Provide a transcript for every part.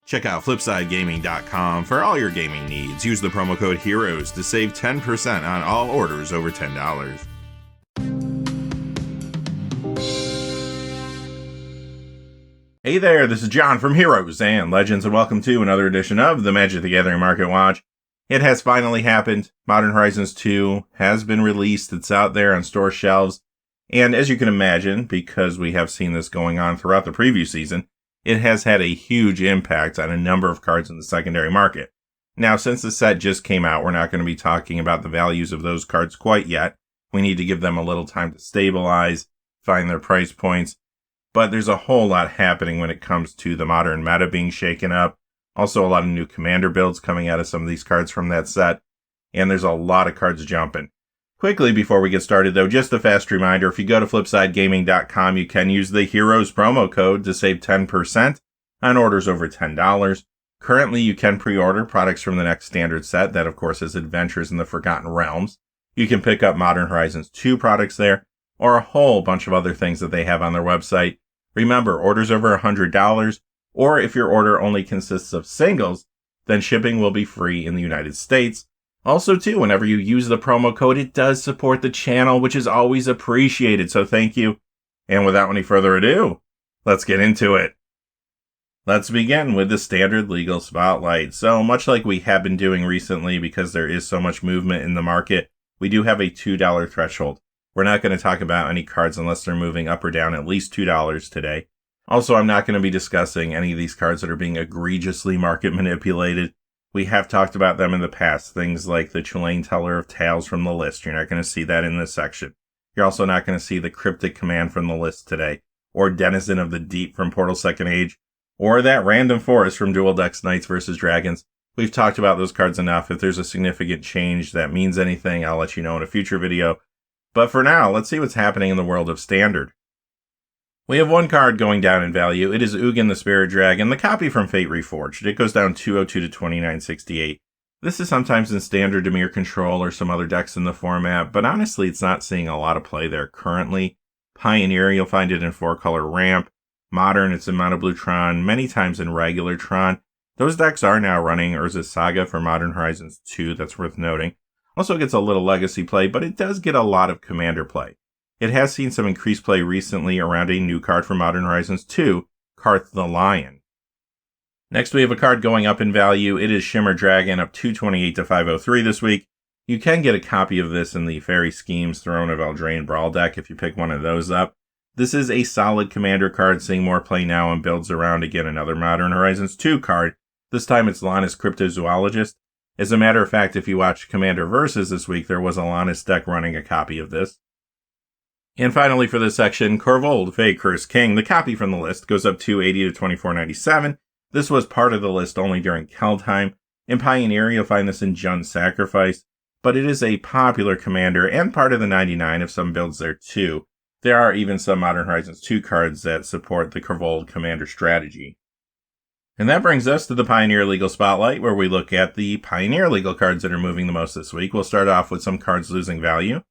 Check out FlipsideGaming.com for all your gaming needs. Use the promo code HEROES to save 10% on all orders over $10. Hey there, this is John from Heroes and Legends, and welcome to another edition of the Magic the Gathering Market Watch. It has finally happened. Modern Horizons 2 has been released. It's out there on store shelves. And as you can imagine, because we have seen this going on throughout the preview season, it has had a huge impact on a number of cards in the secondary market. Now, since the set just came out, we're not going to be talking about the values of those cards quite yet. We need to give them a little time to stabilize, find their price points. But there's a whole lot happening when it comes to the modern meta being shaken up. Also, a lot of new commander builds coming out of some of these cards from that set. And there's a lot of cards jumping. Quickly, before we get started, though, just a fast reminder, if you go to FlipsideGaming.com, you can use the Heroes promo code to save 10% on orders over $10. Currently, you can pre-order products from the next standard set. That, of course, is Adventures in the Forgotten Realms. You can pick up Modern Horizons 2 products there, or a whole bunch of other things that they have on their website. Remember, orders over $100, or if your order only consists of singles, then shipping will be free in the United States. Also, too, whenever you use the promo code, it does support the channel, which is always appreciated, so thank you. And without any further ado, let's get into it. Let's begin with the standard legal spotlight. So, much like we have been doing recently, because there is so much movement in the market, we do have a $2 threshold. We're not going to talk about any cards unless they're moving up or down at least $2 today. Also, I'm not going to be discussing any of these cards that are being egregiously market manipulated. We have talked about them in the past, things like the Chilean Teller of Tales from the list. You're not going to see that in this section. You're also not going to see the Cryptic Command from the list today, or Denizen of the Deep from Portal Second Age, or that Random Forest from Dual Decks Knights vs. Dragons. We've talked about those cards enough. If there's a significant change that means anything, I'll let you know in a future video. But for now, let's see what's happening in the world of Standard. We have one card going down in value. It is Ugin the Spirit Dragon, the copy from Fate Reforged. It goes down 202 to 2968. This is sometimes in Standard Dimir Control or some other decks in the format, but honestly it's not seeing a lot of play there currently. Pioneer, you'll find it in 4-color Ramp. Modern, it's in Mono Blue Tron, many times in regular Tron. Those decks are now running Urza's Saga for Modern Horizons 2, that's worth noting. Also gets a little Legacy play, but it does get a lot of Commander play. It has seen some increased play recently around a new card from Modern Horizons 2, Karth the Lion. Next we have a card going up in value. It is Shimmer Dragon, up 228 to 503 this week. You can get a copy of this in the Fairy Schemes Throne of Eldraine Brawl deck if you pick one of those up. This is a solid Commander card, seeing more play now and builds around again another Modern Horizons 2 card. This time it's Lannis Cryptozoologist. As a matter of fact, if you watched Commander Versus this week, there was a Lannis deck running a copy of this. And finally for this section, Korvold, Fey Curse King. The copy from the list goes up 280 to 2497. This was part of the list only during Keldheim. In Pioneer, you'll find this in Jund's Sacrifice, but it is a popular commander and part of the 99 of some builds there too. There are even some Modern Horizons 2 cards that support the Korvold commander strategy. And that brings us to the Pioneer Legal Spotlight, where we look at the Pioneer Legal cards that are moving the most this week. We'll start off with some cards losing value.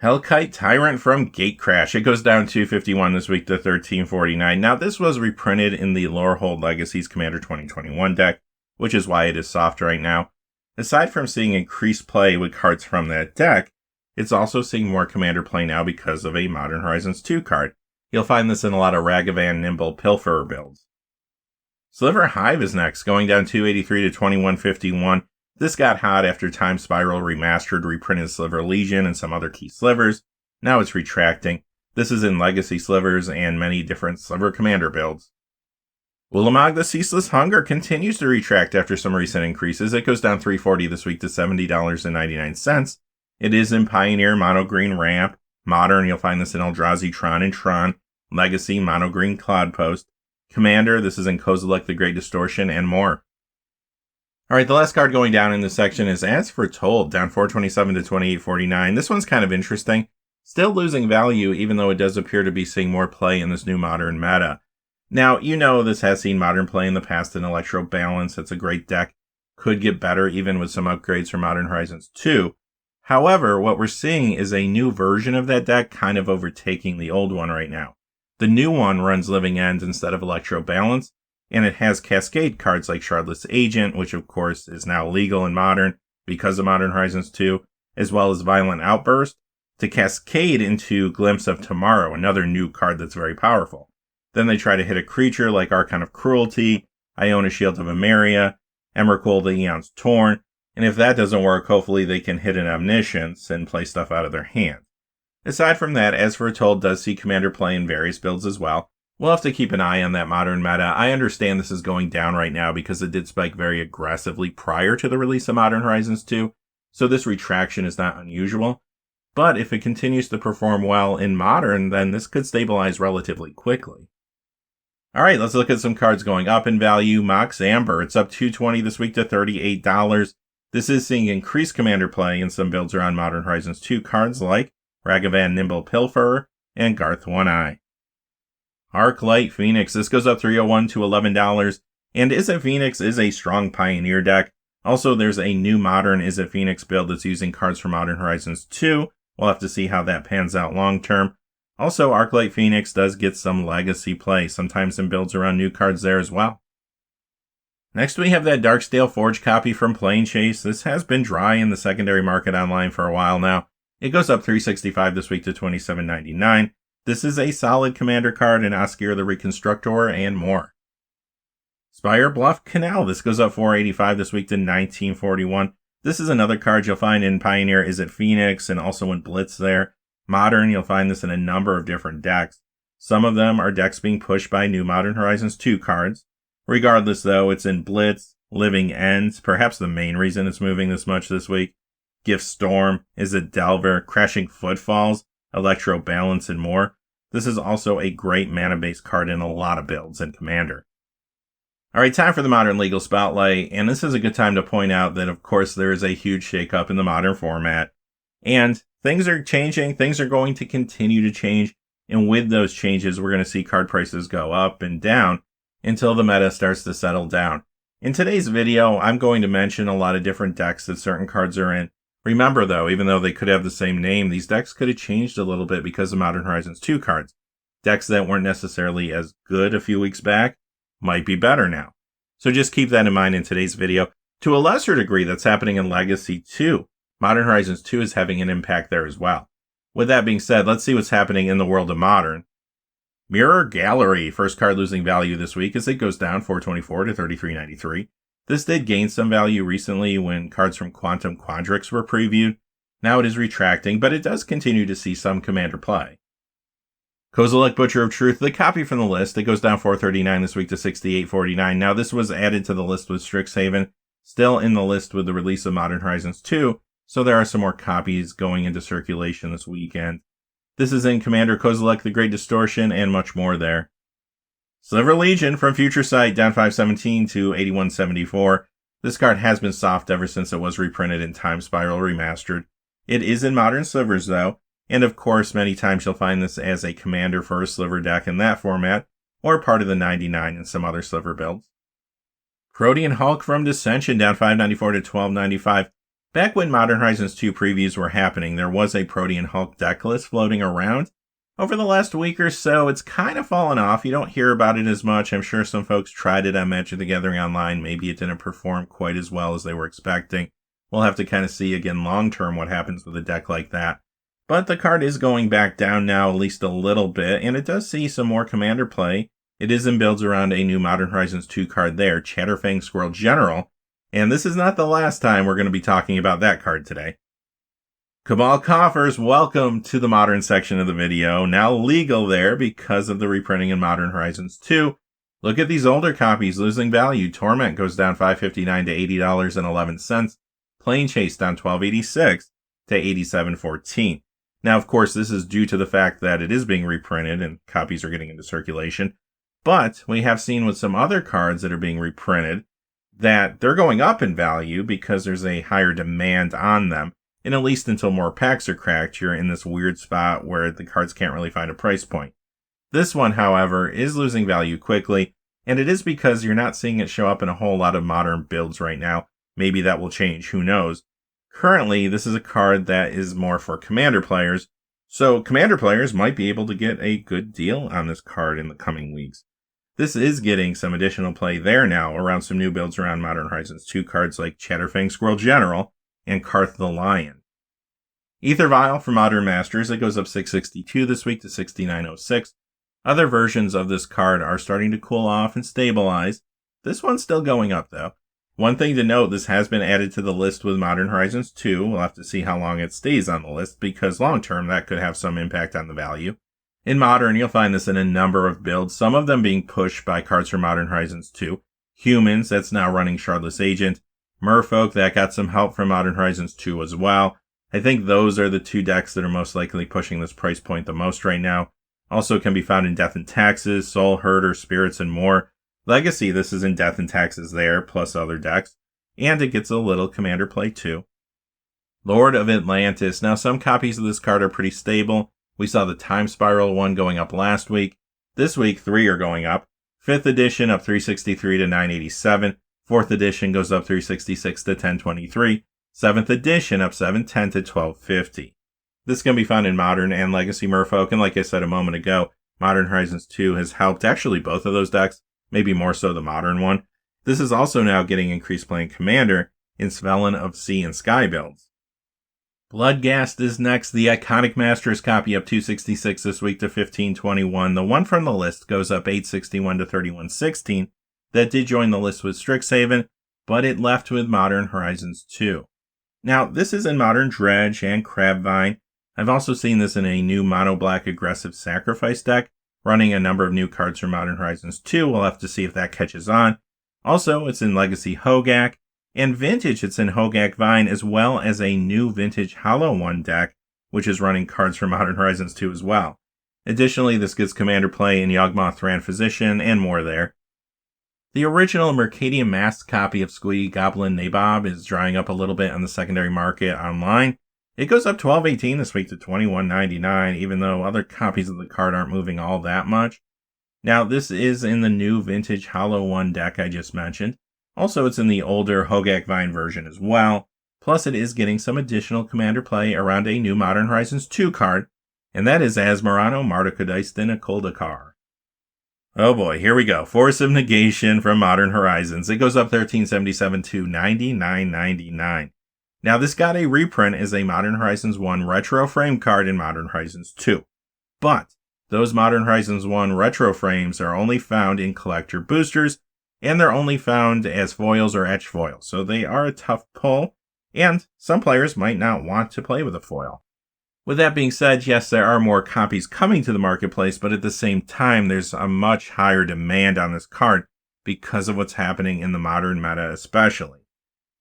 Hellkite Tyrant from Gatecrash. It goes down 251 this week to 1349. Now, this was reprinted in the Lorehold Legacies Commander 2021 deck, which is why it is soft right now. Aside from seeing increased play with cards from that deck, it's also seeing more Commander play now because of a Modern Horizons 2 card. You'll find this in a lot of Ragavan Nimble Pilferer builds. Sliver Hive is next, going down 283 to 2151. This got hot after Time Spiral Remastered reprinted Sliver Legion and some other key slivers. Now it's retracting. This is in Legacy slivers and many different Sliver Commander builds. Ulamog the Ceaseless Hunger continues to retract after some recent increases. It goes down $3.40 this week to $70.99. It is in Pioneer Mono Green Ramp. Modern, you'll find this in Eldrazi Tron and Tron. Legacy Mono Green Cloudpost. Commander, this is in Kozilek the Great Distortion, and more. Alright, the last card going down in this section is As Foretold, down 427 to 2849. This one's kind of interesting. Still losing value, even though it does appear to be seeing more play in this new Modern meta. Now, you know this has seen Modern play in the past in Electro Balance. It's a great deck. Could get better even with some upgrades for Modern Horizons 2. However, what we're seeing is a new version of that deck kind of overtaking the old one right now. The new one runs Living End instead of Electro Balance, and it has Cascade cards like Shardless Agent, which of course is now legal in Modern because of Modern Horizons 2, as well as Violent Outburst, to cascade into Glimpse of Tomorrow, another new card that's very powerful. Then they try to hit a creature like Archon of Cruelty, Iona Shield of Emeria, Emrakul the Aeon's Torn, and if that doesn't work, hopefully they can hit an Omniscience and play stuff out of their hand. Aside from that, As Foretold does see Commander play in various builds as well. We'll have to keep an eye on that Modern meta. I understand this is going down right now because it did spike very aggressively prior to the release of Modern Horizons 2, so this retraction is not unusual. But if it continues to perform well in Modern, then this could stabilize relatively quickly. Alright, let's look at some cards going up in value. Mox Amber, it's up $2.20 this week to $38. This is seeing increased Commander play in some builds around Modern Horizons 2 cards like Ragavan Nimble Pilferer and Garth One-Eye. Arclight Phoenix, this goes up $3.01 to $11, and Izzet Phoenix is a strong Pioneer deck. Also, there's a new Modern Izzet Phoenix build that's using cards from Modern Horizons 2. We'll have to see how that pans out long term. Also, Arclight Phoenix does get some legacy play, sometimes in builds around new cards there as well. Next, we have that Darksteel Forge copy from Plane Chase. This has been dry in the secondary market online for a while now. It goes up $3.65 this week to $27.99. This is a solid Commander card in Oscar the Reconstructor and more. Spire Bluff Canal. This goes up $4.85 this week to $19.41. This is another card you'll find in Pioneer Izzet Phoenix and also in Blitz there. Modern, you'll find this in a number of different decks. Some of them are decks being pushed by new Modern Horizons 2 cards. Regardless, though, it's in Blitz, Living Ends, perhaps the main reason it's moving this much this week. Gift Storm, Izzet Delver, Crashing Footfalls, Electro Balance, and more. This is also a great mana-based card in a lot of builds in Commander. Alright, time for the Modern Legal Spotlight, and this is a good time to point out that, of course, there is a huge shakeup in the Modern format. And things are changing, things are going to continue to change, and with those changes, we're going to see card prices go up and down until the meta starts to settle down. In today's video, I'm going to mention a lot of different decks that certain cards are in. Remember, though, even though they could have the same name, these decks could have changed a little bit because of Modern Horizons 2 cards. Decks that weren't necessarily as good a few weeks back might be better now. So just keep that in mind in today's video. To a lesser degree, that's happening in Legacy 2. Modern Horizons 2 is having an impact there as well. With that being said, let's see what's happening in the world of Modern. Mirror Gallery, first card losing value this week as it goes down $4.24 to $33.93. This did gain some value recently when cards from Quantum Quadrix were previewed. Now it is retracting, but it does continue to see some Commander play. Kozilek Butcher of Truth, the copy from the list, it goes down $4.39 this week to $68.49. Now this was added to the list with Strixhaven, still in the list with the release of Modern Horizons 2, so there are some more copies going into circulation this weekend. This is in Commander Kozilek, the Great Distortion, and much more there. Sliver Legion from Future Sight, down $5.17 to $81.74. This card has been soft ever since it was reprinted in Time Spiral Remastered. It is in Modern Slivers, though, and of course, many times you'll find this as a commander for a Sliver deck in that format, or part of the 99 in some other Sliver builds. Protean Hulk from Dissension, down $5.94 to $12.95. Back when Modern Horizons 2 previews were happening, there was a Protean Hulk deck list floating around. Over the last week or so, it's kind of fallen off. You don't hear about it as much. I'm sure some folks tried it on Magic the Gathering Online. Maybe it didn't perform quite as well as they were expecting. We'll have to kind of see again long-term what happens with a deck like that. But the card is going back down now at least a little bit, and it does see some more Commander play. It is in builds around a new Modern Horizons 2 card there, Chatterfang Squirrel General. And this is not the last time we're going to be talking about that card today. Cabal Coffers, welcome to the Modern section of the video. Now legal there because of the reprinting in Modern Horizons 2. Look at these older copies losing value. Torment goes down $5.59 to $80.11. Plane Chase down $12.86 to $87.14. Now, of course, this is due to the fact that it is being reprinted and copies are getting into circulation. But we have seen with some other cards that are being reprinted that they're going up in value because there's a higher demand on them. And at least until more packs are cracked, you're in this weird spot where the cards can't really find a price point. This one, however, is losing value quickly, and it is because you're not seeing it show up in a whole lot of Modern builds right now. Maybe that will change, who knows. Currently, this is a card that is more for Commander players, so Commander players might be able to get a good deal on this card in the coming weeks. This is getting some additional play there now around some new builds around Modern Horizons 2 cards like Chatterfang Squirrel General and Karth the Lion. Aether Vial for Modern Masters, it goes up 662 this week to 6906. Other versions of this card are starting to cool off and stabilize. This one's still going up though. One thing to note, this has been added to the list with Modern Horizons 2. We'll have to see how long it stays on the list because long term that could have some impact on the value. In Modern, you'll find this in a number of builds, some of them being pushed by cards from Modern Horizons 2. Humans, that's now running Shardless Agent. Merfolk, that got some help from Modern Horizons 2 as well. I think those are the two decks that are most likely pushing this price point the most right now. Also can be found in Death and Taxes, Soul Herder, Spirits, and more. Legacy, this is in Death and Taxes there, plus other decks. And it gets a little Commander play too. Lord of Atlantis. Now some copies of this card are pretty stable. We saw the Time Spiral one going up last week. This week, 3 are going up. 5th edition up 363 to 987. 4th edition goes up 366 to 1023. 7th edition up 710 to 1250. This can be found in Modern and Legacy Merfolk, and like I said a moment ago, Modern Horizons 2 has helped actually both of those decks, maybe more so the Modern one. This is also now getting increased play in Commander in Svelin of Sea and Sky builds. Bloodghast is next. The iconic Masters copy up 266 this week to 1521. The one from the list goes up 861 to 3116. That did join the list with Strixhaven, but it left with Modern Horizons 2. Now, this is in Modern Dredge and Crabvine. I've also seen this in a new mono-black aggressive sacrifice deck, running a number of new cards from Modern Horizons 2. We'll have to see if that catches on. Also, it's in Legacy Hogak. And Vintage, it's in Hogak Vine, as well as a new Vintage Hollow One deck, which is running cards from Modern Horizons 2 as well. Additionally, this gets Commander play in Yawgmoth Thran Physician and more there. The original Mercadian Masked copy of Squee Goblin Nabob is drying up a little bit on the secondary market online. It goes up $12.18 this week to $21.99, even though other copies of the card aren't moving all that much. Now, this is in the new Vintage Hollow One deck I just mentioned. Also, it's in the older Hogak Vine version as well. Plus, it is getting some additional Commander play around a new Modern Horizons 2 card, and that is Asmarano Mardukadistan Koldakar. Oh boy, here we go. Force of Negation from Modern Horizons. It goes up $13.77 to $99.99. Now, this got a reprint as a Modern Horizons 1 retro frame card in Modern Horizons 2. But those Modern Horizons 1 retro frames are only found in collector boosters, and they're only found as foils or etch foils, so they are a tough pull, and some players might not want to play with a foil. With that being said, yes, there are more copies coming to the marketplace, but at the same time, there's a much higher demand on this card because of what's happening in the Modern meta especially.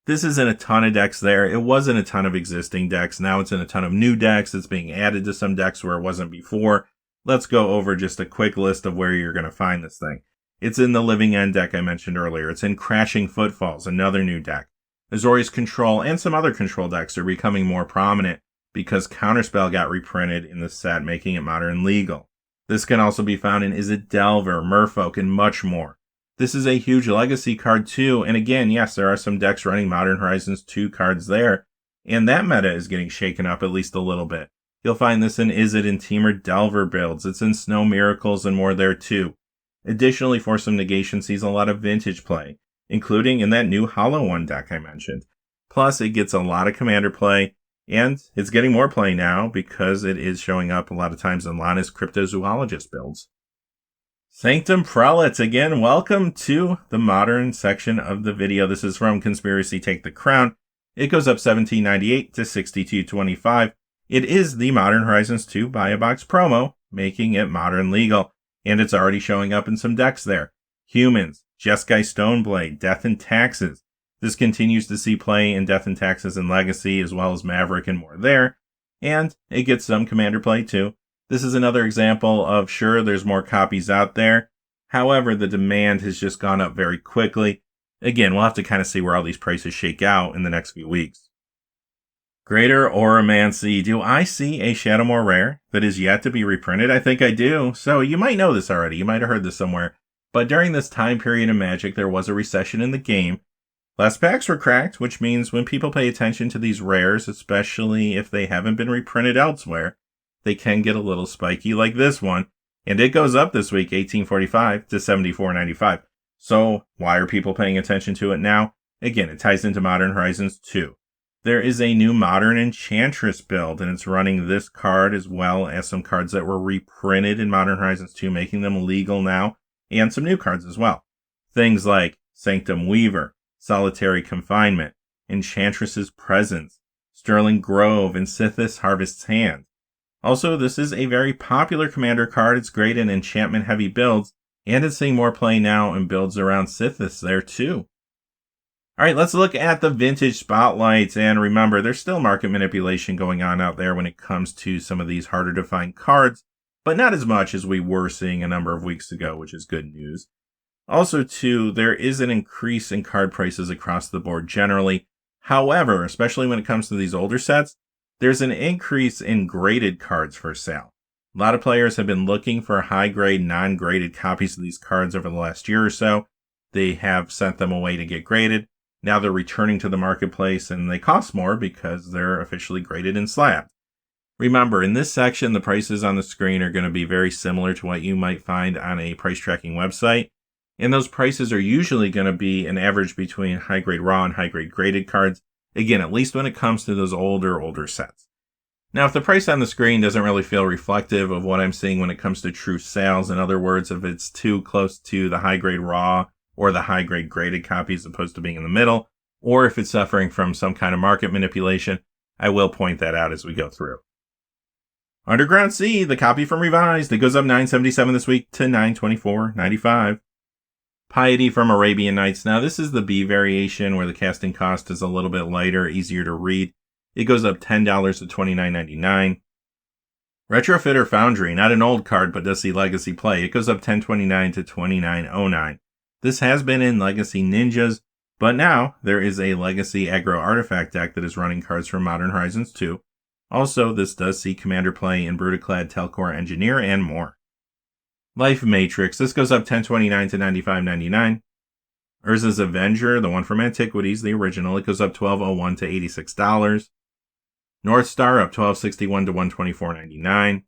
This is in a ton of decks there. It was in a ton of existing decks. Now it's in a ton of new decks. It's being added to some decks where it wasn't before. Let's go over just a quick list of where you're going to find this thing. It's in the Living End deck I mentioned earlier. It's in Crashing Footfalls, another new deck. Azorius Control and some other control decks are becoming more prominent because Counterspell got reprinted in the set, making it modern legal. This can also be found in Is It Delver, Merfolk, and much more. This is a huge legacy card too, and again, yes, there are some decks running Modern Horizons 2 cards there, and that meta is getting shaken up at least a little bit. You'll find this in Is It and Temur Delver builds. It's in Snow Miracles and more there too. Additionally, Force of Negation sees a lot of vintage play, including in that new Hollow One deck I mentioned. Plus, it gets a lot of Commander play, and it's getting more play now because it is showing up a lot of times in Lana's Cryptozoologist builds. Sanctum Prelates, again, welcome to the Modern section of the video. This is from Conspiracy Take the Crown. It goes up $17.98 to $62.25. It is the Modern Horizons 2 Buy a Box promo, making it modern legal. And it's already showing up in some decks there. Humans, Jeskai Stoneblade, Death and Taxes. This continues to see play in Death and Taxes and Legacy, as well as Maverick and more there. And it gets some Commander play too. This is another example of, sure, there's more copies out there. However, the demand has just gone up very quickly. Again, we'll have to kind of see where all these prices shake out in the next few weeks. Greater Oromancy. Do I see a Shadowmoor rare that is yet to be reprinted? I think I do. So you might know this already. You might have heard this somewhere. But during this time period in Magic, there was a recession in the game. Less packs were cracked, which means when people pay attention to these rares, especially if they haven't been reprinted elsewhere, they can get a little spiky like this one. And it goes up this week, 1845 to 74.95. So why are people paying attention to it now? Again, it ties into Modern Horizons 2. There is a new Modern Enchantress build, and it's running this card as well as some cards that were reprinted in Modern Horizons 2, making them legal now, and some new cards as well. Things like Sanctum Weaver, Solitary Confinement, Enchantress's Presence, Sterling Grove, and Sithis Harvest's Hand. Also, this is a very popular commander card. It's great in enchantment-heavy builds, and it's seeing more play now in builds around Sithis there too. Alright, let's look at the vintage spotlights, and remember, there's still market manipulation going on out there when it comes to some of these harder to find cards, but not as much as we were seeing a number of weeks ago, which is good news. Also, too, there is an increase in card prices across the board generally. However, especially when it comes to these older sets, there's an increase in graded cards for sale. A lot of players have been looking for high-grade, non-graded copies of these cards over the last year or so. They have sent them away to get graded. Now they're returning to the marketplace, and they cost more because they're officially graded and slabbed. Remember, in this section, the prices on the screen are going to be very similar to what you might find on a price tracking website. And those prices are usually going to be an average between high-grade raw and high-grade graded cards. Again, at least when it comes to those older sets. Now, if the price on the screen doesn't really feel reflective of what I'm seeing when it comes to true sales, in other words, if it's too close to the high-grade raw or the high-grade graded copy as opposed to being in the middle, or if it's suffering from some kind of market manipulation, I will point that out as we go through. Underground Sea, the copy from Revised, it goes up $9.77 this week to $9.24.95. Piety from Arabian Nights. Now, this is the B variation where the casting cost is a little bit lighter, easier to read. It goes up $10 to $29.99. Retrofitter Foundry, not an old card, but does see Legacy play. It goes up $10.29 to $29.09. This has been in Legacy Ninjas, but now there is a Legacy Aggro Artifact deck that is running cards from Modern Horizons 2. Also, this does see Commander play in Brutaclad Telcor Engineer and more. Life Matrix, this goes up $10.29 to $95.99. Urza's Avenger, the one from Antiquities, the original, it goes up $12.01 to $86. North Star up $12.61 to $124.99.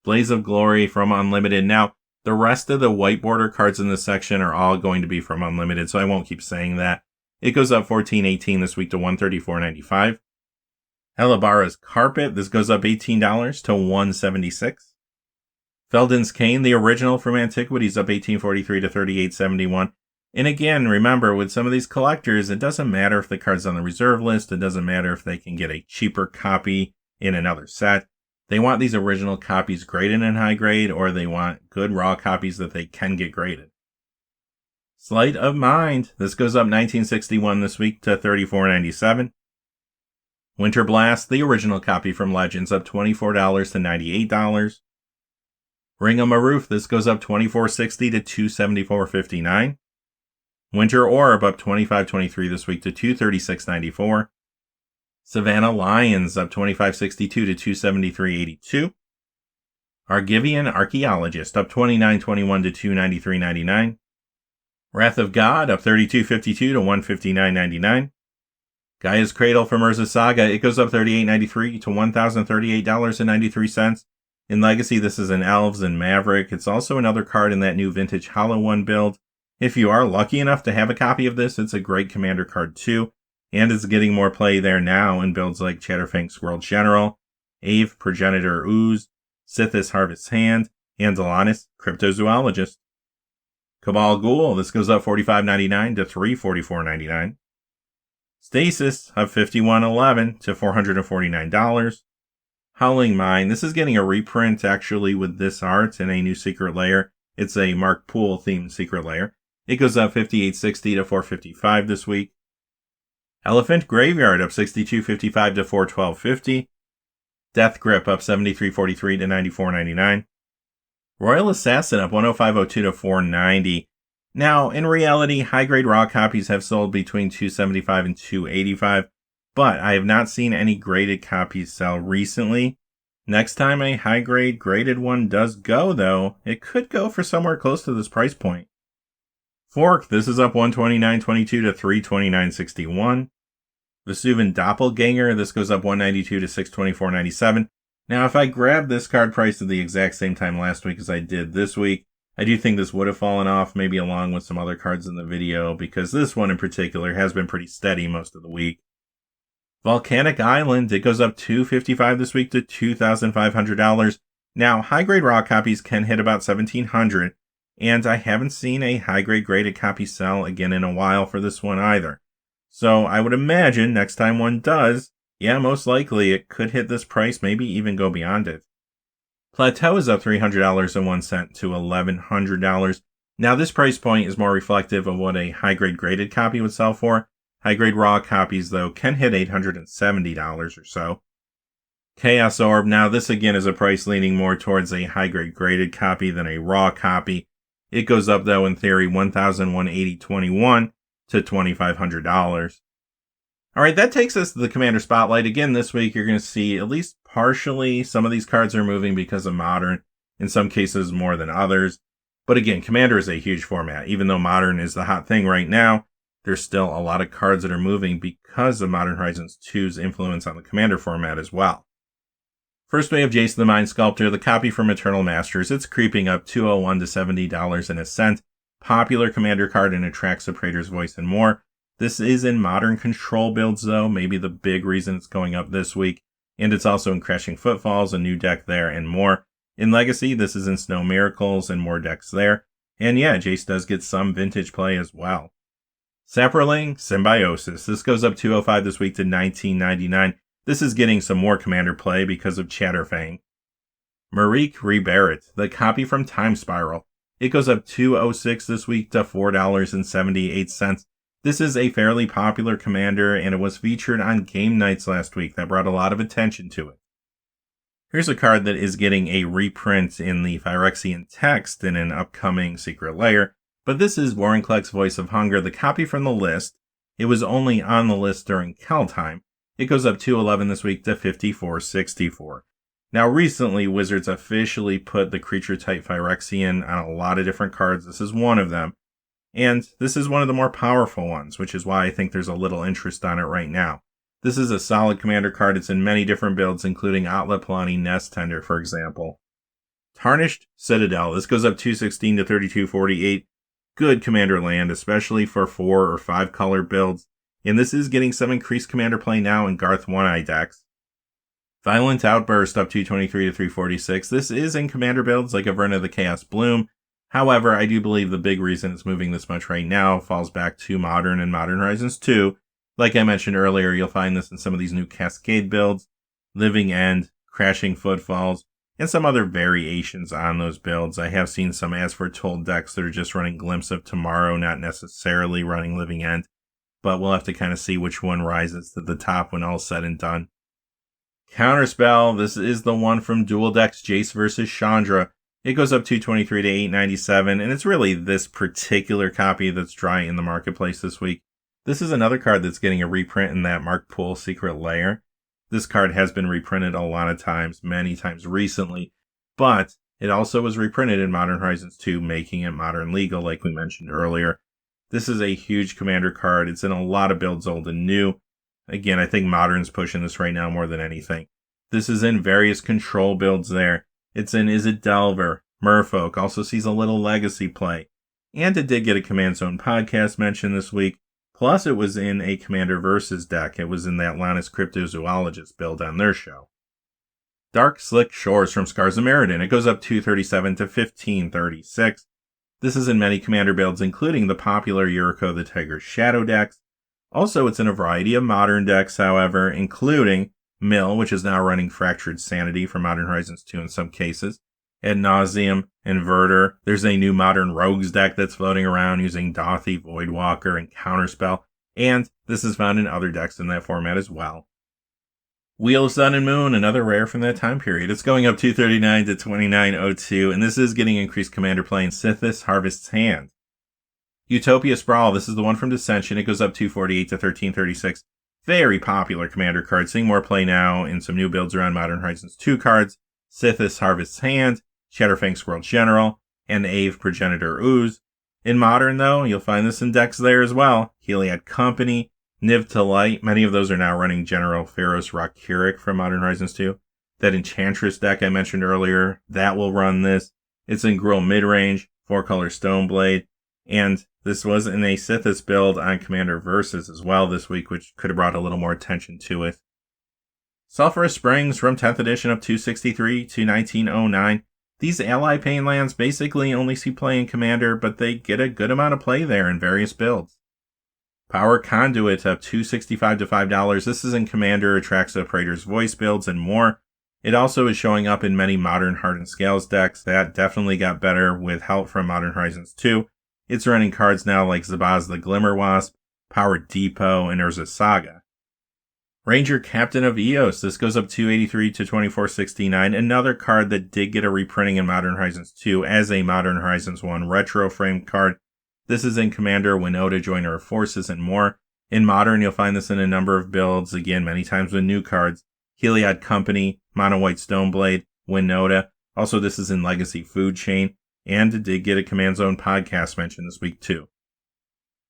Blaze of Glory from Unlimited. Now, the rest of the white border cards in this section are all going to be from Unlimited, so I won't keep saying that. It goes up $14.18 this week to $134.95. Helibara's Carpet, this goes up $18 to $176. Felden's Cane, the original from Antiquities, up $18.43 to $38.71. And again, remember, with some of these collectors, it doesn't matter if the card's on the reserve list. It doesn't matter if they can get a cheaper copy in another set. They want these original copies graded in high grade, or they want good raw copies that they can get graded. Sleight of Mind, this goes up $19.61 this week to $34.97. Winter Blast, the original copy from Legends, up $24 to $98. Ring of Maroof, this goes up $24.60 to $274.59. Winter Orb up $25.23 this week to $236.94. Savannah Lions up $25.62 to $273.82. Argivian Archaeologist up $29.21 to $293.99. Wrath of God up $32.52 to $159.99. Gaia's Cradle from Urza Saga, it goes up $38.93 to $1,038.93. In Legacy, this is an Elves and Maverick. It's also another card in that new Vintage Hollow One build. If you are lucky enough to have a copy of this, it's a great commander card too, and it's getting more play there now in builds like Chatterfang Squirrel General, Ave Progenitor Ooze, Sithis Harvest's Hand, and Delanis Cryptozoologist. Cabal Ghoul, this goes up $45.99 to $344.99. Stasis up $51.11 to $449. Howling Mine, this is getting a reprint actually with this art and a new secret layer. It's a Mark Poole themed secret layer. It goes up $58.60 to $455 this week. Elephant Graveyard up $62.55 to $412.50. Death Grip up $73.43 to $94.99. Royal Assassin up $105.02 to $490. Now, in reality, high-grade raw copies have sold between $275 and $285, but I have not seen any graded copies sell recently. Next time a high-grade graded one does go, though, it could go for somewhere close to this price point. Fork, this is up $129.22 to $329.61. Vesuvan Doppelganger, this goes up $192 to $624.97. Now, if I grabbed this card price at the exact same time last week as I did this week, I do think this would have fallen off, maybe along with some other cards in the video, because this one in particular has been pretty steady most of the week. Volcanic Island, it goes up $255 this week to $2,500. Now, high-grade raw copies can hit about $1,700, and I haven't seen a high-grade graded copy sell again in a while for this one either. So I would imagine next time one does, yeah, most likely it could hit this price, maybe even go beyond it. Plateau is up $300.01 to $1,100. Now, this price point is more reflective of what a high-grade graded copy would sell for. High-grade raw copies, though, can hit $870 or so. Chaos Orb, now this again is a price leaning more towards a high-grade graded copy than a raw copy. It goes up, though, in theory, $1,180.21 to $2,500. Alright, that takes us to the Commander Spotlight. Again, this week you're going to see at least partially some of these cards are moving because of Modern, in some cases more than others. But again, Commander is a huge format. Even though Modern is the hot thing right now, there's still a lot of cards that are moving because of Modern Horizons 2's influence on the Commander format as well. First we have Jason the Mind Sculptor, the copy from Eternal Masters. It's creeping up $201 to $70.01. Popular Commander card and attracts a Praetor's Voice and more. This is in Modern Control builds, though, maybe the big reason it's going up this week. And it's also in Crashing Footfalls, a new deck there, and more. In Legacy, this is in Snow Miracles and more decks there. And yeah, Jace does get some vintage play as well. Saproling Symbiosis. This goes up $205 this week to $19.99. This is getting some more Commander play because of Chatterfang. Marique Rebarrett, the copy from Time Spiral. It goes up $206 this week to $4.78. This is a fairly popular Commander, and it was featured on game nights last week. That brought a lot of attention to it. Here's a card that is getting a reprint in the Phyrexian text in an upcoming Secret Lair, but this is Vorinclex Voice of Hunger, the copy from the list. It was only on the list during Kjell time. It goes up $211 this week to $54.64. Now, recently, Wizards officially put the creature type Phyrexian on a lot of different cards. This is one of them. And this is one of the more powerful ones, which is why I think there's a little interest on it right now. This is a solid Commander card. It's in many different builds, including Atla-Palani Nest Tender, for example. Tarnished Citadel. This goes up $216 to $32.48. Good Commander land, especially for 4 or 5 color builds. And this is getting some increased Commander play now in Garth One-Eye decks. Violent Outburst up $223 to $346. This is in Commander builds like Averna the Chaos Bloom. However, I do believe the big reason it's moving this much right now falls back to Modern and Modern Horizons 2. Like I mentioned earlier, you'll find this in some of these new Cascade builds, Living End, Crashing Footfalls, and some other variations on those builds. I have seen some As Foretold decks that are just running Glimpse of Tomorrow, not necessarily running Living End, but we'll have to kind of see which one rises to the top when all's said and done. Counterspell, this is the one from Dual Decks Jace vs. Chandra. It goes up $223 to $897, and it's really this particular copy that's dry in the marketplace this week. This is another card that's getting a reprint in that Mark Poole Secret Lair. This card has been reprinted a lot of times, many times recently, but it also was reprinted in Modern Horizons 2, making it Modern legal, like we mentioned earlier. This is a huge Commander card. It's in a lot of builds, old and new. Again, I think Modern's pushing this right now more than anything. This is in various control builds there. It's in Is It Delver, Merfolk, also sees a little Legacy play. And it did get a Command Zone podcast mention this week. Plus, it was in a Commander Versus deck. It was in that Lannis Cryptozoologist build on their show. Dark Slick Shores from Scars of Meriden. It goes up $237 to $1536. This is in many Commander builds, including the popular Yuriko the Tiger's Shadow decks. Also, it's in a variety of Modern decks, however, including Mill, which is now running Fractured Sanity for Modern Horizons 2 in some cases, Ad Nauseam, Inverter. There's a new Modern Rogues deck that's floating around using Dothy, Voidwalker, and Counterspell, and this is found in other decks in that format as well. Wheel of Sun and Moon, another rare from that time period. It's going up $239 to $29.02, and this is getting increased Commander play in Sithis Harvest's Hand. Utopia Sprawl, this is the one from Dissension. It goes up $248 to $1336. Very popular Commander card, seeing more play now in some new builds around Modern Horizons 2 cards, Sithis Harvest's Hand, Shatterfang Squirrel General, and Ave Progenitor Ooze. In Modern, though, you'll find this in decks there as well. Heliad Company, Niv to Light, many of those are now running General Pharos Rock Keurig from Modern Horizons 2. That Enchantress deck I mentioned earlier, that will run this. It's in Grill midrange, 4-color Stoneblade, and this was in a Sithis build on Commander Versus as well this week, which could have brought a little more attention to it. Sulfurous Springs from 10th edition of 263 to 1909. These ally pain lands basically only see play in Commander, but they get a good amount of play there in various builds. Power Conduit of $2.65 to $5. This is in Commander, Atraxa, Praetor's Voice builds, and more. It also is showing up in many Modern Hardened Scales decks. That definitely got better with help from Modern Horizons 2. It's running cards now like Zabaz the Glimmerwasp, Power Depot, and Urza Saga. Ranger Captain of Eos. This goes up $2.83 to $24.69. Another card that did get a reprinting in Modern Horizons 2 as a Modern Horizons 1 retro frame card. This is in Commander, Winota, Joiner of Forces, and more. In Modern, you'll find this in a number of builds, again, many times with new cards. Heliod Company, Mono White Stoneblade, Winota. Also, this is in Legacy Food Chain, and it did get a Command Zone podcast mention this week, too.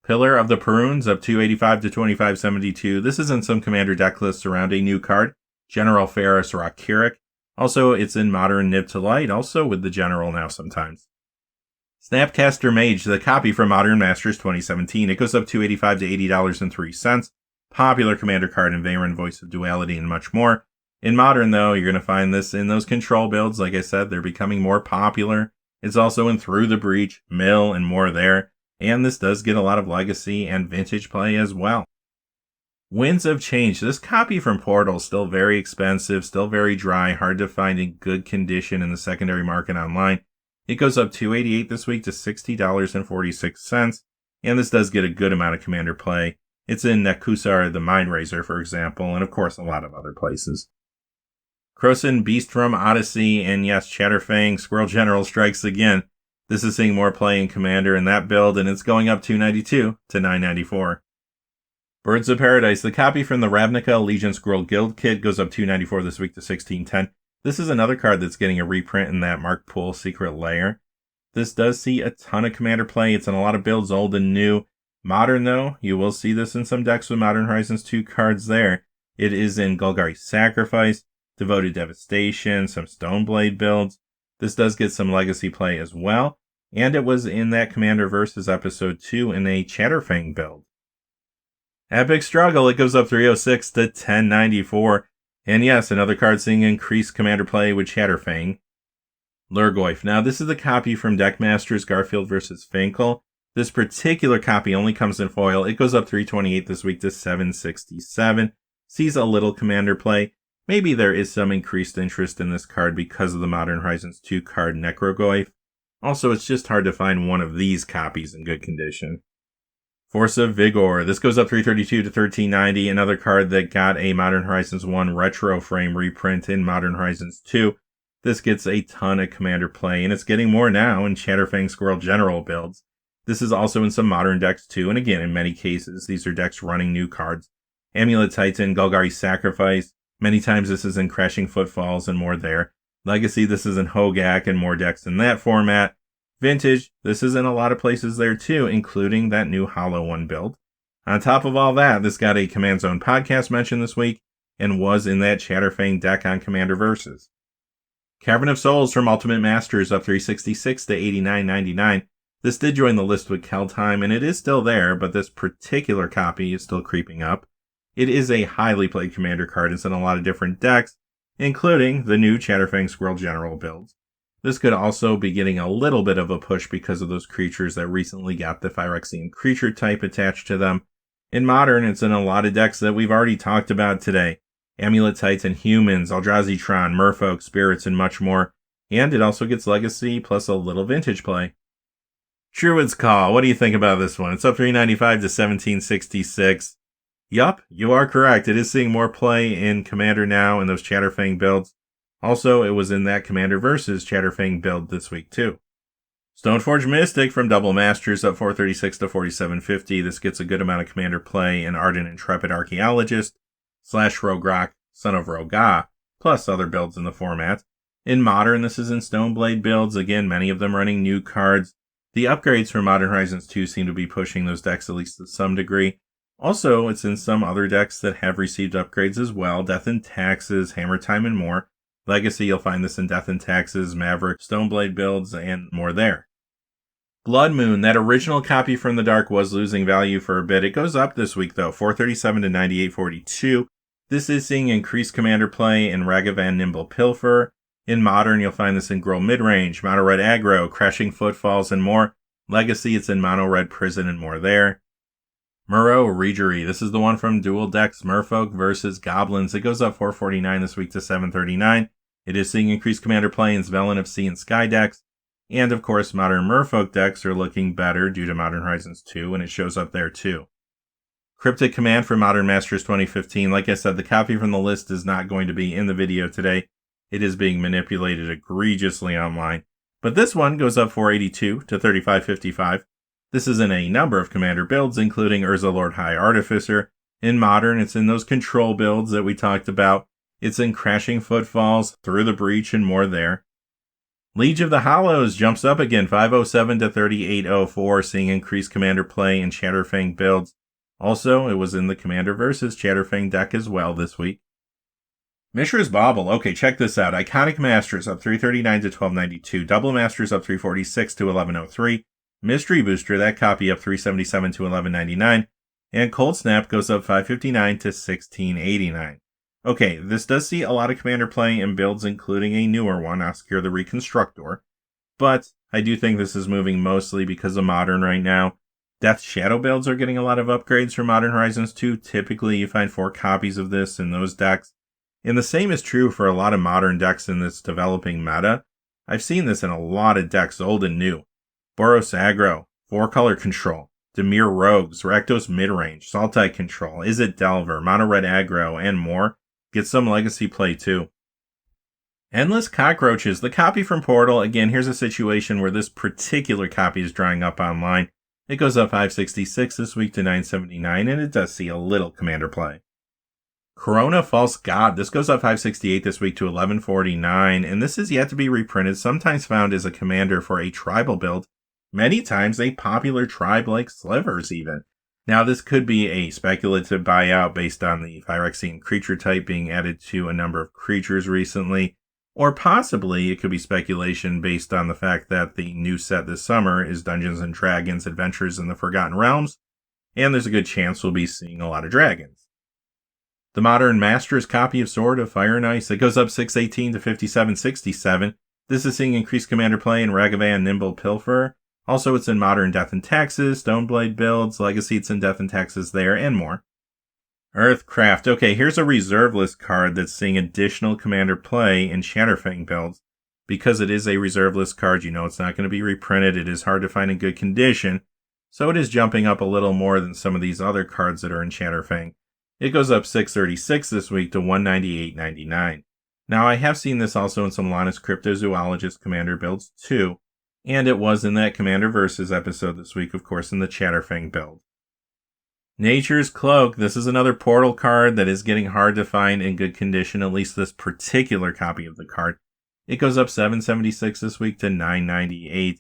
Pillar of the Peruns of $2.85 to $25.72. This is in some Commander deck lists around a new card, General Ferris Rockkirik. Also, it's in Modern Nib to Light, also with the General now sometimes. Snapcaster Mage, the copy from Modern Masters 2017. It goes up $2.85 to $80.03. Popular Commander card in Veyron, Voice of Duality, and much more. In Modern, though, you're going to find this in those control builds. Like I said, they're becoming more popular. It's also in Through the Breach, Mill, and more there. And this does get a lot of legacy and vintage play as well. Winds of Change. This copy from Portal is still very expensive, still very dry, hard to find in good condition in the secondary market online. It goes up $2.88 this week to $60.46, and this does get a good amount of Commander play. It's in Nekusar the Mindrazor, for example, and of course a lot of other places. Krosan Beast from Odyssey, and yes, Chatterfang Squirrel General strikes again. This is seeing more play in Commander in that build, and it's going up $2.92 to $9.94. Birds of Paradise. The copy from the Ravnica Legion Squirrel Guild kit goes up $2.94 this week to $16.10. This is another card that's getting a reprint in that Mark Poole Secret Lair. This does see a ton of Commander play. It's in a lot of builds, old and new. Modern, though, you will see this in some decks with Modern Horizons 2 cards there. It is in Golgari Sacrifice, Devoted Devastation, some Stoneblade builds. This does get some legacy play as well, and it was in that Commander Versus episode 2 in a Chatterfang build. Epic Struggle, it goes up $3.06 to $10.94, and yes, another card seeing increased Commander play with Chatterfang. Lurgoyf. Now, this is the copy from Deckmasters Garfield vs. Finkel. This particular copy only comes in foil. It goes up $3.28 this week to $7.67. Sees a little Commander play. Maybe there is some increased interest in this card because of the Modern Horizons 2 card Necrogoyf. Also, it's just hard to find one of these copies in good condition. Force of Vigor. This goes up $3.32 to $13.90. Another card that got a Modern Horizons 1 retro frame reprint in Modern Horizons 2. This gets a ton of Commander play, and it's getting more now in Chatterfang Squirrel General builds. This is also in some Modern decks too, and again, in many cases, these are decks running new cards. Amulet Titan, Golgari Sacrifice. Many times this is in Crashing Footfalls and more there. Legacy, this is in Hogak and more decks in that format. Vintage, this is in a lot of places there too, including that new Hollow One build. On top of all that, this got a Command Zone podcast mention this week and was in that Chatterfang deck on Commander Versus. Cavern of Souls from Ultimate Masters up $3.66 to $89.99. This did join the list with Keldheim, and it is still there, but this particular copy is still creeping up. It is a highly played Commander card. It's in a lot of different decks, including the new Chatterfang Squirrel General builds. This could also be getting a little bit of a push because of those creatures that recently got the Phyrexian creature type attached to them. In Modern, it's in a lot of decks that we've already talked about today. Amulet Titan, Humans, Eldrazi-Tron, Merfolk, Spirits, and much more. And it also gets Legacy plus a little Vintage play. Druid's Call. What do you think about this one? It's up $3.95 to $17.66. Yup, you are correct. It is seeing more play in Commander now in those Chatterfang builds. Also, it was in that Commander Versus Chatterfang build this week too. Stoneforge Mystic from Double Masters up $4.36 to $47.50. This gets a good amount of Commander play in Ardent Intrepid Archaeologist, / Rograk, Son of Roga, plus other builds in the format. In Modern, this is in Stoneblade builds. Again, many of them running new cards. The upgrades from Modern Horizons 2 seem to be pushing those decks at least to some degree. Also, it's in some other decks that have received upgrades as well. Death and Taxes, Hammer Time, and more. Legacy, you'll find this in Death and Taxes, Maverick, Stoneblade builds, and more there. Blood Moon, that original copy from the Dark was losing value for a bit. It goes up this week though, 437 to 9842. This is seeing increased commander play in Ragavan Nimble Pilfer. In Modern, you'll find this in Grow Midrange, Mono Red Aggro, Crashing Footfalls, and more. Legacy, it's in Mono Red Prison and more there. Muro Regery, this is the one from Dual Decks Merfolk versus Goblins. It goes up 449 this week to 739. It is seeing increased commander play in Svelin of Sea and Sky decks. And of course, Modern Merfolk decks are looking better due to Modern Horizons 2, and it shows up there too. Cryptic Command for Modern Masters 2015. Like I said, the copy from the list is not going to be in the video today. It is being manipulated egregiously online. But this one goes up 482 to 3555. This is in a number of commander builds, including Urza Lord High Artificer. In Modern, it's in those control builds that we talked about. It's in Crashing Footfalls, Through the Breach, and more there. Liege of the Hollows jumps up again, 507 to 3804, seeing increased commander play in Chatterfang builds. Also, it was in the Commander vs. Chatterfang deck as well this week. Mishra's Bauble. Okay, check this out. Iconic Masters up 339 to 1292. Double Masters up 346 to 1103. Mystery Booster, that copy up 377 to 1199. And Cold Snap goes up 559 to 1689. Okay, this does see a lot of commander play in builds, including a newer one, Oscar the Reconstructor. But I do think this is moving mostly because of Modern right now. Death Shadow builds are getting a lot of upgrades for Modern Horizons 2. Typically, you find 4 copies of this in those decks. And the same is true for a lot of Modern decks in this developing meta. I've seen this in a lot of decks, old and new. Boros Aggro, 4-color control, Dimir Rogues, Rakdos Midrange, Sultai Control, Izzet Delver, Mono Red Aggro, and more. Get some legacy play too. Endless Cockroaches, the copy from Portal. Again, here's a situation where this particular copy is drying up online. It goes up 566 this week to 979, and it does see a little commander play. Corona False God, this goes up 568 this week to 1149, and this is yet to be reprinted, sometimes found as a commander for a tribal build, many times a popular tribe like Slivers even. Now, this could be a speculative buyout based on the Phyrexian creature type being added to a number of creatures recently, or possibly it could be speculation based on the fact that the new set this summer is Dungeons & Dragons Adventures in the Forgotten Realms, and there's a good chance we'll be seeing a lot of dragons. The Modern Masters copy of Sword of Fire and Ice, it goes up 618 to 5767. This is seeing increased commander play in Ragavan Nimble Pilfer. Also, it's in Modern Death and Taxes, Stoneblade builds, Legacy, it's in Death and Taxes there, and more. Earthcraft. Okay, here's a reserve list card that's seeing additional commander play in Chatterfang builds. Because it is a reserve list card, you know it's not going to be reprinted. It is hard to find in good condition, so it is jumping up a little more than some of these other cards that are in Chatterfang. It goes up 636 this week to 198.99. Now, I have seen this also in some Lannis Cryptozoologist commander builds too. And it was in that Commander Versus episode this week, of course, in the Chatterfang build. Nature's Cloak. This is another Portal card that is getting hard to find in good condition, at least this particular copy of the card. It goes up 776 this week to 998.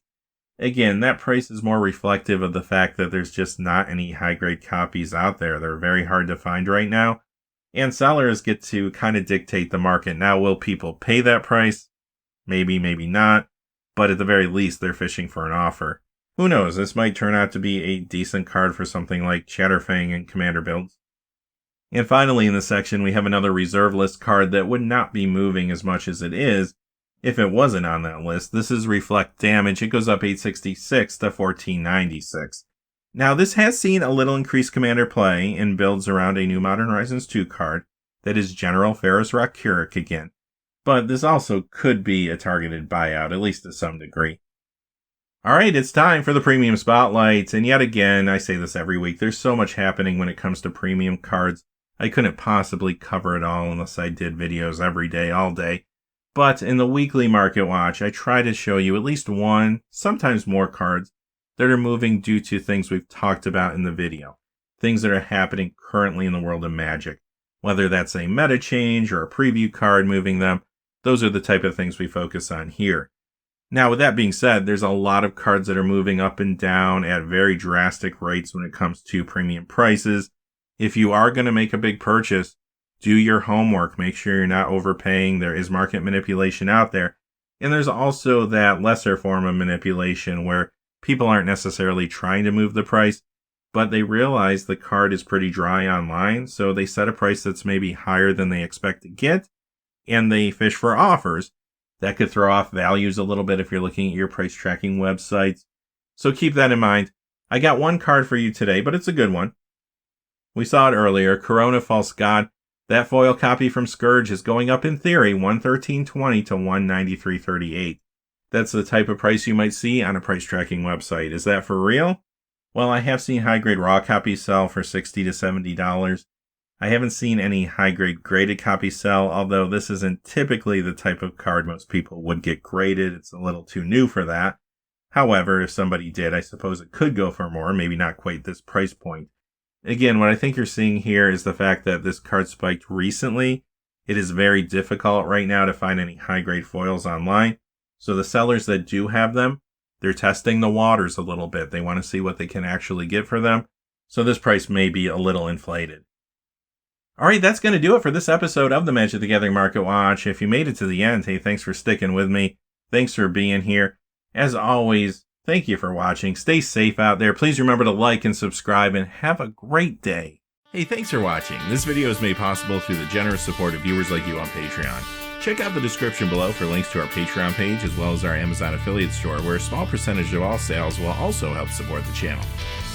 Again, that price is more reflective of the fact that there's just not any high-grade copies out there. They're very hard to find right now. And sellers get to kind of dictate the market. Now, will people pay that price? Maybe, maybe not. But at the very least, they're fishing for an offer. Who knows, this might turn out to be a decent card for something like Chatterfang and Commander builds. And finally in this section, we have another reserve list card that would not be moving as much as it is if it wasn't on that list. This is Reflect Damage. It goes up 866 to 1496. Now, this has seen a little increased commander play in builds around a new Modern Horizons 2 card that is General Ferrous Rockuric again. But this also could be a targeted buyout, at least to some degree. Alright, it's time for the Premium Spotlights, and yet again, I say this every week, there's so much happening when it comes to premium cards. I couldn't possibly cover it all unless I did videos every day, all day. But in the weekly Market Watch, I try to show you at least one, sometimes more cards that are moving due to things we've talked about in the video. Things that are happening currently in the world of Magic. Whether that's a meta change or a preview card moving them, those are the type of things we focus on here. Now, with that being said, there's a lot of cards that are moving up and down at very drastic rates when it comes to premium prices. If you are going to make a big purchase, do your homework. Make sure you're not overpaying. There is market manipulation out there. And there's also that lesser form of manipulation where people aren't necessarily trying to move the price, but they realize the card is pretty dry online, so they set a price that's maybe higher than they expect to get, and they fish for offers. That could throw off values a little bit if you're looking at your price tracking websites. So keep that in mind. I got one card for you today, but it's a good one. We saw it earlier, Corona False God. That foil copy from Scourge is going up in theory, $113.20 to $193.38. That's the type of price you might see on a price tracking website. Is that for real? Well, I have seen high-grade raw copies sell for $60 to $70. I haven't seen any high-grade graded copies sell, although this isn't typically the type of card most people would get graded. It's a little too new for that. However, if somebody did, I suppose it could go for more, maybe not quite this price point. Again, what I think you're seeing here is the fact that this card spiked recently. It is very difficult right now to find any high-grade foils online. So the sellers that do have them, they're testing the waters a little bit. They want to see what they can actually get for them. So this price may be a little inflated. All right, that's going to do it for this episode of the Magic the Gathering Market Watch. If you made it to the end, hey, thanks for sticking with me. Thanks for being here. As always, thank you for watching. Stay safe out there. Please remember to like and subscribe, and have a great day. Hey, thanks for watching. This video is made possible through the generous support of viewers like you on Patreon. Check out the description below for links to our Patreon page as well as our Amazon affiliate store, where a small percentage of all sales will also help support the channel.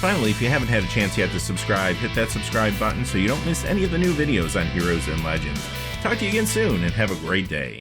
Finally, if you haven't had a chance yet to subscribe, hit that subscribe button so you don't miss any of the new videos on Heroes and Legends. Talk to you again soon, and have a great day.